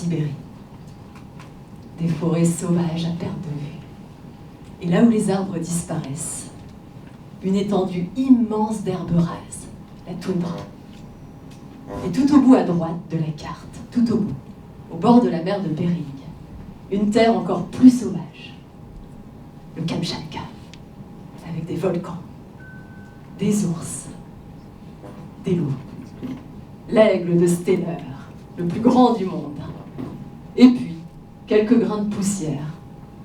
Sibérie. Des forêts sauvages à perte de vue. Et là où les arbres disparaissent, une étendue immense d'herbes rases, la toundra. Et tout au bout à droite de la carte, tout au bout, au bord de la mer de Bering, une terre encore plus sauvage, le Kamchatka, avec des volcans, des ours, des loups, l'aigle de Steller, le plus grand du monde, et puis quelques grains de poussière,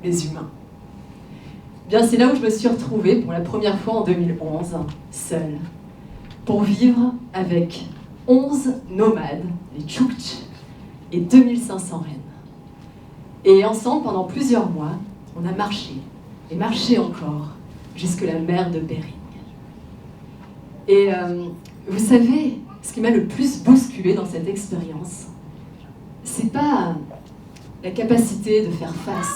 les humains. Bien, c'est là où je me suis retrouvée pour la première fois en 2011, seule, pour vivre avec 11 nomades, les Tchouktches, et 2500 rennes. Et ensemble, pendant plusieurs mois, on a marché, et marché encore, jusque la mer de Bering. Et vous savez, ce qui m'a le plus bousculé dans cette expérience, c'est pas la capacité de faire face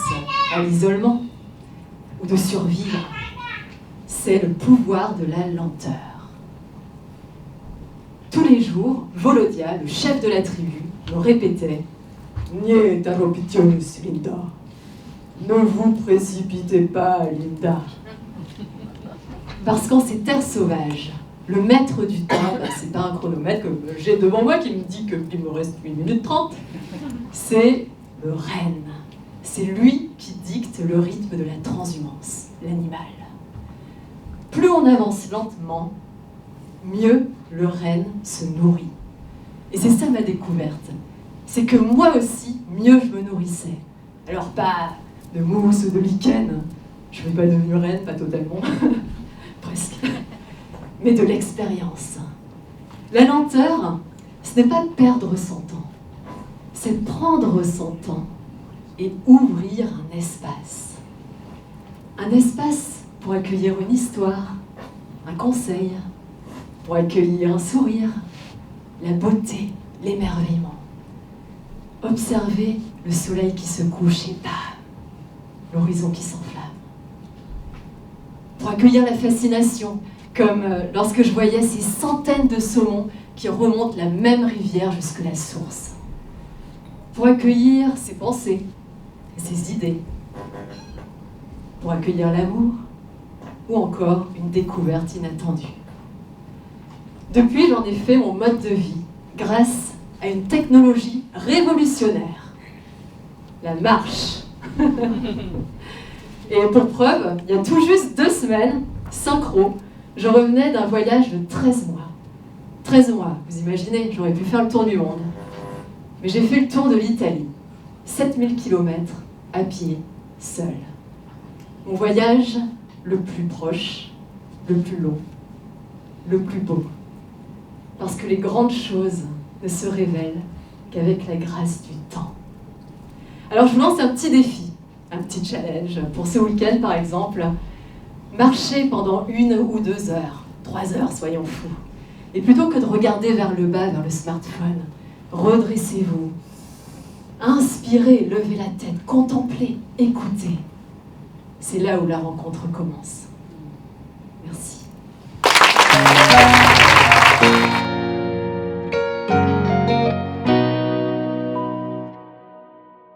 à l'isolement ou de survivre, c'est le pouvoir de la lenteur. Tous les jours, Volodia, le chef de la tribu, me répétait « Nie taropitius, Linda. Ne vous précipitez pas, Linda. » Parce qu'en ces terres sauvages, le maître du temps, c'est pas un chronomètre comme j'ai devant moi qui me dit qu'il me reste 8 minutes 30, c'est le renne. C'est lui qui dicte le rythme de la transhumance, l'animal. Plus on avance lentement, mieux le renne se nourrit. Et c'est ça ma découverte. C'est que moi aussi, mieux je me nourrissais. Alors pas de mousse ou de lichen, je ne suis pas devenue reine, pas totalement, presque, mais de l'expérience. La lenteur, ce n'est pas perdre son temps, c'est prendre son temps et ouvrir un espace. Un espace pour accueillir une histoire, un conseil, pour accueillir un sourire, la beauté, l'émerveillement. Observer le soleil qui se couche et bam, l'horizon qui s'enflamme. Pour accueillir la fascination, comme lorsque je voyais ces centaines de saumons qui remontent la même rivière jusque la source. Pour accueillir ses pensées et ses idées. Pour accueillir l'amour ou encore une découverte inattendue. Depuis, j'en ai fait mon mode de vie grâce à une technologie révolutionnaire, la marche. Et pour preuve, il y a tout juste 2 semaines, synchro, je revenais d'un voyage de 13 mois. 13 mois, vous imaginez, j'aurais pu faire le tour du monde. Mais j'ai fait le tour de l'Italie, 7000 km à pied, seul. Mon voyage le plus proche, le plus long, le plus beau. Parce que les grandes choses ne se révèlent qu'avec la grâce du temps. Alors je vous lance un petit défi, un petit challenge pour ce week-end par exemple. Marchez pendant 1 ou 2 heures, 3 heures, soyons fous. Et plutôt que de regarder vers le bas, vers le smartphone, redressez-vous. Inspirez, levez la tête, contemplez, écoutez. C'est là où la rencontre commence. Merci.